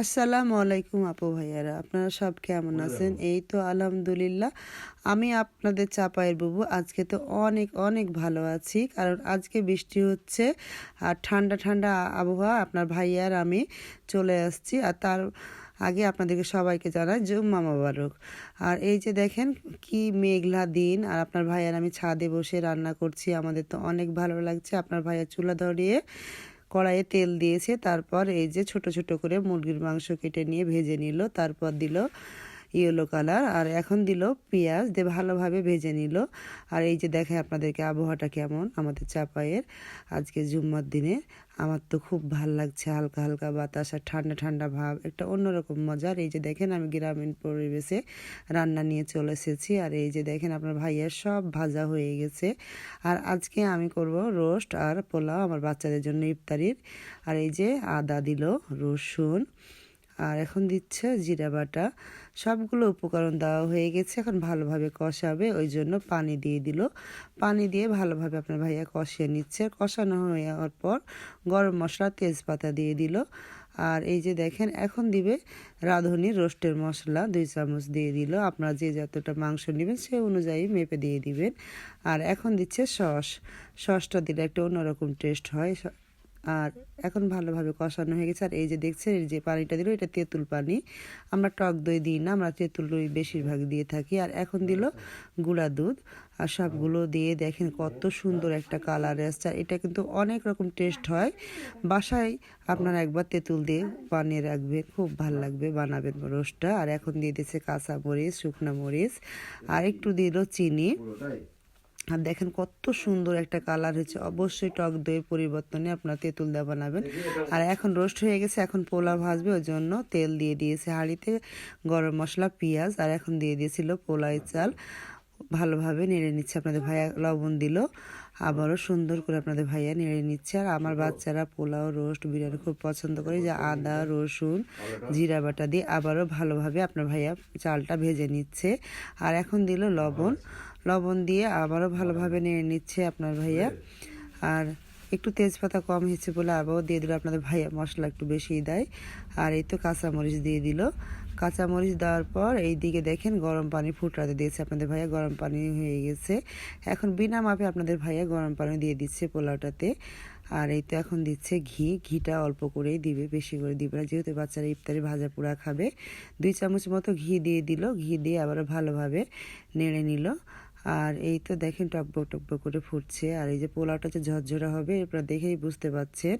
আসসালামু আলাইকুম আপু ভাইয়ারা, আপনারা সব কেমন আছেন? এই তো আলহামদুলিল্লাহ, আমি আপনাদের চাপায়ের বুবু আজকে তো অনেক অনেক ভালো আছি, কারণ আজকে বৃষ্টি হচ্ছে আর ঠান্ডা ঠান্ডা আবহাওয়া। আপনার ভাইয়ার আমি চলে আসছি, আর তার আগে আপনাদেরকে সবাইকে জানাই জুম্মা মোবারক। আর এই যে দেখেন কি মেঘলা দিন, আর আপনার ভাইয়ার আমি ছাদে বসে রান্না করছি। আমাদের তো অনেক ভালো লাগছে। আপনার ভাইয়া চুলা ধরিয়ে কড়াইয়ে তেল দিয়েছে, তারপর এই যে ছোট ছোট করে মুরগির মাংস কেটে নিয়ে ভেজে নিল, তারপর দিল ইয়েলো কালার, আর এখন দিল পেঁয়াজ দিয়ে ভালোভাবে ভেজে নিল। আর এই যে দেখে আপনাদেরকে আবহাওয়াটা কেমন আমাদের চাপায়ের আজকে জুম্মার দিনে। আমার তো খুব ভাল লাগছে, হালকা হালকা বাতাস আর ঠান্ডা ঠান্ডা ভাব, একটা অন্যরকম মজার। এই যে দেখেন আমি গ্রামীণ পরিবেশে রান্না নিয়ে চলে এসেছি। আর এই যে দেখেন আপনার ভাইয়ের সব ভাজা হয়ে গেছে। আর আজকে আমি করব রোস্ট আর পোলাও আমার বাচ্চাদের জন্য ইফতারির। আর এই যে আদা দিল, রসুন, আর এখন দিচ্ছে জিরা বাটা। সবগুলো উপকরণ দেওয়া হয়ে গেছে, এখন ভালোভাবে কষাবে, ওই জন্য পানি দিয়ে দিল। পানি দিয়ে ভালোভাবে আপনার ভাইয়া কষিয়ে নিচ্ছে। কষানো হয়ে যাওয়ার পর গরম মশলা তেজপাতা দিয়ে দিল। আর এই যে দেখেন এখন দিবে রাঁধুনি রোস্টের মশলা 2 চামচ দিয়ে দিল। আপনারা যে যতটা মাংস নেবেন সে অনুযায়ী মেপে দিয়ে দিবেন। আর এখন দিচ্ছে সসটা দিলে একটা অন্যরকম টেস্ট হয়। আর এখন ভালোভাবে কষানো হয়ে গেছে। আর এই যে দেখছেন এই যে পানিটা দিল, এটা তেঁতুল পানি, আমরা টক দই দিই না, আমরা তেঁতুল দই বেশিরভাগ দিয়ে থাকি। আর এখন দিল গুঁড়া দুধ, আর সবগুলো দিয়ে দেখেন কত সুন্দর একটা কালার আসছে। আর এটা কিন্তু অনেক রকম টেস্ট হয়। বাসায় আপনারা একবার তেঁতুল দিয়ে বানিয়ে রাখবেন, খুব ভালো লাগবে, বানাবেন রোস্টটা। আর এখন দিয়ে দিচ্ছে কাঁচা মরিচ, শুকনো মরিচ, আর একটু দিল চিনি। আর দেখেন কত সুন্দর একটা কালার হয়েছে। অবশ্যই টক দইয়ের পরিবর্তনে আপনারা তেঁতুল দিয়ে বানাবেন। আর এখন রোস্ট হয়ে গেছে, এখন পোলাও ভাজবে, ওই জন্য তেল দিয়ে দিয়েছে হাঁড়িতে, গরম মশলা, পেঁয়াজ, আর এখন দিয়ে দিয়েছিল পোলাওয়ের চাল। ভালোভাবে নেড়ে নিচ্ছে। আপনাদের ভাইয়া লবণ দিল, আবারও সুন্দর করে আপনাদের ভাইয়া নেড়ে নিচ্ছে। আর আমার বাচ্চারা পোলাও, রোস্ট, বিরিয়ানি খুব পছন্দ করে, যে আদা, রসুন, জিরা বাটা দিয়ে আবারও ভালোভাবে আপনার ভাইয়া চালটা ভেজে নিচ্ছে। আর এখন দিল লবণ দিয়ে আবারও ভালোভাবে নেড়ে নিচ্ছে আপনার ভাইয়া। আর একটু তেজপাতা কম হয়েছে বলে আবারও দিয়ে দিল। আপনাদের ভাইয়া মশলা একটু বেশিই দেয়। আর এই তো কাঁচামরিচ দিয়ে দিল। কাঁচামরিচ দেওয়ার পর এই দিকে দেখেন গরম পানি ফুটাতে দিয়েছে আপনাদের ভাইয়া, গরম পানি হয়ে গেছে। এখন বিনা মাপে আপনাদের ভাইয়া গরম পানি দিয়ে দিচ্ছে পোলাওটাতে। আর এই তো এখন দিচ্ছে ঘিটা অল্প করেই দিবে, বেশি করে দিবে না, যেহেতু বাচ্চারা ইফতারি ভাজা পোড়া খাবে। 2 চামচ মতো ঘি দিয়ে দিল, ঘি দিয়ে আবারও ভালোভাবে নেড়ে নিল। আর এই তো দেখেন টকবক টকবক করে ফুটছে। আর এই যে পোলাওটা যে ঝরঝরা হবে আপনারা দেখেই বুঝতে পারছেন।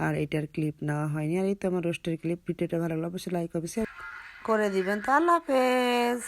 আর এটার ক্লিপ নেওয়া হয়নি। আর এই তো আমার রোস্টের ক্লিপ। ভিডিওটা ভালো লাগলে অবশ্যই লাইক অবশ্যই করে দিবেন। তো আল্লাহ হাফেজ।